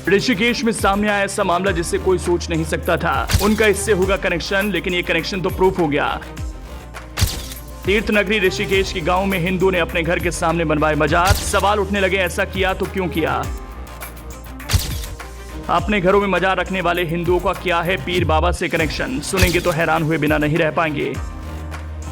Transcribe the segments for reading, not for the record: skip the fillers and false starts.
ऋषिकेश में सामने आया ऐसा मामला जिससे कोई सोच नहीं सकता था। उनका इससे होगा कनेक्शन, लेकिन ये कनेक्शन तो प्रूफ हो गया। तीर्थ नगरी ऋषिकेश के गांव में हिंदू ने अपने घर के सामने बनवाए मजार। सवाल उठने लगे, ऐसा किया तो क्यों किया? अपने घरों में मजार रखने वाले हिंदुओं का क्या है पीर बाबा से कनेक्शन? सुनेंगे तो हैरान हुए बिना नहीं रह पाएंगे।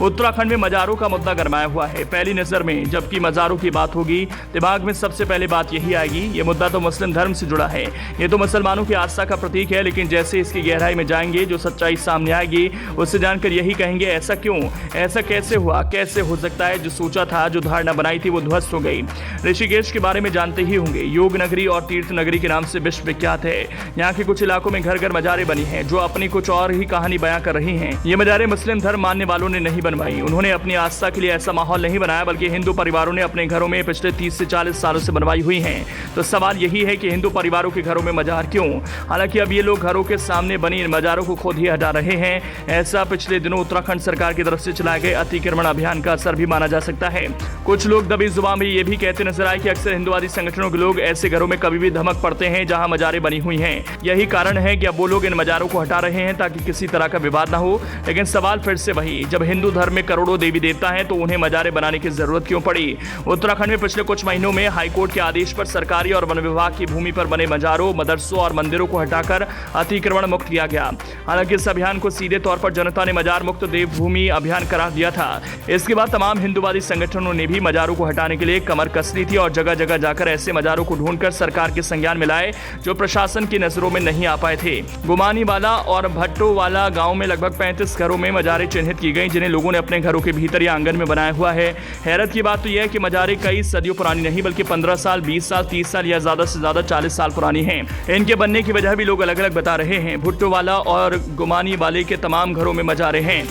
उत्तराखंड में मजारों का मुद्दा गरमाया हुआ है। पहली नजर में जबकि मजारों की बात होगी, दिमाग में सबसे पहले बात यही आएगी, ये मुद्दा तो मुस्लिम धर्म से जुड़ा है, ये तो मुसलमानों की आस्था का प्रतीक है। लेकिन जैसे इसकी गहराई में जाएंगे, जो सच्चाई सामने आएगी, उससे जानकर यही कहेंगे, ऐसा क्यों, ऐसा कैसे हुआ, कैसे हो सकता है? जो सोचा था, जो धारणा बनाई थी, वो ध्वस्त हो गई। ऋषिकेश के बारे में जानते ही होंगे, योग नगरी और तीर्थ नगरी के नाम से विश्व विख्यात है। यहाँ के कुछ इलाकों में घर घर मजारें बनी हैं, जो अपनी कुछ और ही कहानी बयां कर रही हैं। ये मजारें मुस्लिम धर्म मानने वालों ने नहीं बनवाई। उन्होंने अपनी आस्था के लिए ऐसा माहौल नहीं बनाया, बल्कि हिंदू परिवारों ने अपने घरों में पिछले 30 से 40 सालों से बनवाई हुई हैं। तो सवाल यही है कि हिंदू परिवारों के घरों में मजार क्यों? हालांकि अब ये लोग घरों के सामने बनी इन मजारों को खुद ही हटा रहे हैं। ऐसा पिछले दिनों उत्तराखंड सरकार की तरफ से चलाए गए अतिक्रमण अभियान का असर भी माना जा सकता है। कुछ लोग दबी जुबान में ये भी कहते नजर आए कि अक्सर हिंदुवादी संगठनों के लोग ऐसे घरों में कभी भी धमक पड़ते हैं जहां मजारें बनी हुई हैं। यही कारण है कि अब वो लोग इन मजारों को हटा रहे हैं ताकि किसी तरह का विवाद न हो। लेकिन सवाल फिर से वही, जब हिंदू धर्म में करोड़ों देवी देवता है तो उन्हें मजारें बनाने की जरूरत क्यों पड़ी? उत्तराखंड में पिछले कुछ महीनों में हाईकोर्ट के आदेश पर सरकारी और वन विभाग की भूमि पर बने मजारों, मदरसों और मंदिरों को हटाकर अतिक्रमण मुक्त किया गया। हालांकि इस अभियान को सीधे तौर पर जनता ने मजार मुक्त देवभूमि अभियान करार दिया था। इसके बाद तमाम हिंदुवादी संगठनों ने भी मजारों को हटाने के लिए कमर कस ली थी और जगह जगह जाकर ऐसे मजारों को ढूंढकर सरकार के संज्ञान में लाए जो प्रशासन की नजरों में नहीं आ पाए थे। गुमानीवाला और भट्टोवाला गांव में लगभग 35 घरों में मजारें चिन्हित की गई, जिन्हें लोगों ने अपने घरों के भीतर या आंगन में बनाया हुआ है। हैरत की बात तो यह है कि मजारें कई सदियों पुरानी नहीं, बल्कि 15 साल, 20 साल, 30 साल या ज्यादा से ज्यादा 40 साल पुरानी हैं। इनके बनने की वजह भी लोग अलग अलग बता रहे हैं। भुट्टोवाला और गुमानी वाले के तमाम घरों में मजारें हैं।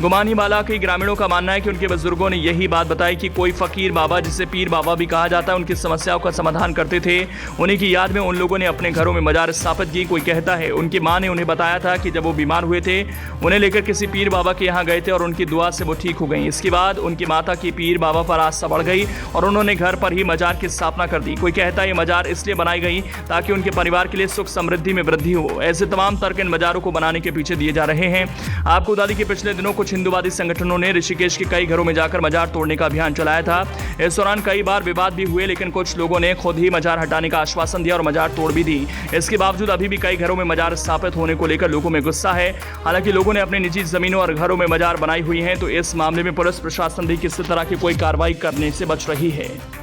गुमानीवाला के ग्रामीणों का मानना है कि उनके बुजुर्गों ने यही बात बताई कि कोई फकीर बाबा, जिसे पीर बाबा भी कहा जाता है, उनकी समस्याओं का समाधान करते थे। उन्हीं की याद में उन लोगों ने अपने घरों में मजार स्थापित की। कोई कहता है उनकी मां ने उन्हें बताया था कि जब वो बीमार हुए थे, उन्हें लेकर किसी पीर बाबा के यहाँ गए थे और उनकी दुआ से वो ठीक हो गई। इसके बाद उनकी माता की पीर बाबा पर आस्था बढ़ गई और उन्होंने घर पर ही मजार की स्थापना कर दी। कोई कहता है ये मजार इसलिए बनाई गई ताकि उनके परिवार के लिए सुख समृद्धि में वृद्धि हो। ऐसे तमाम तर्क इन मजारों को बनाने के पीछे दिए जा रहे हैं। आपको बता दें कि पिछले दिनों कुछ हिंदुवादी संगठनों ने ऋषिकेश के कई घरों में जाकर मजार तोड़ने का अभियान चलाया था। इस दौरान कई बार विवाद भी हुए, लेकिन कुछ लोगों ने खुद ही मजार हटाने का आश्वासन दिया और मजार तोड़ भी दी। इसके बावजूद अभी भी कई घरों में मजार स्थापित होने को लेकर लोगों में गुस्सा है। हालांकि लोगों ने अपनी निजी जमीनों और घरों में मजार बनाई हुई हैं, तो इस मामले में पुलिस प्रशासन भी किसी तरह की कोई कार्रवाई करने से बच रही है।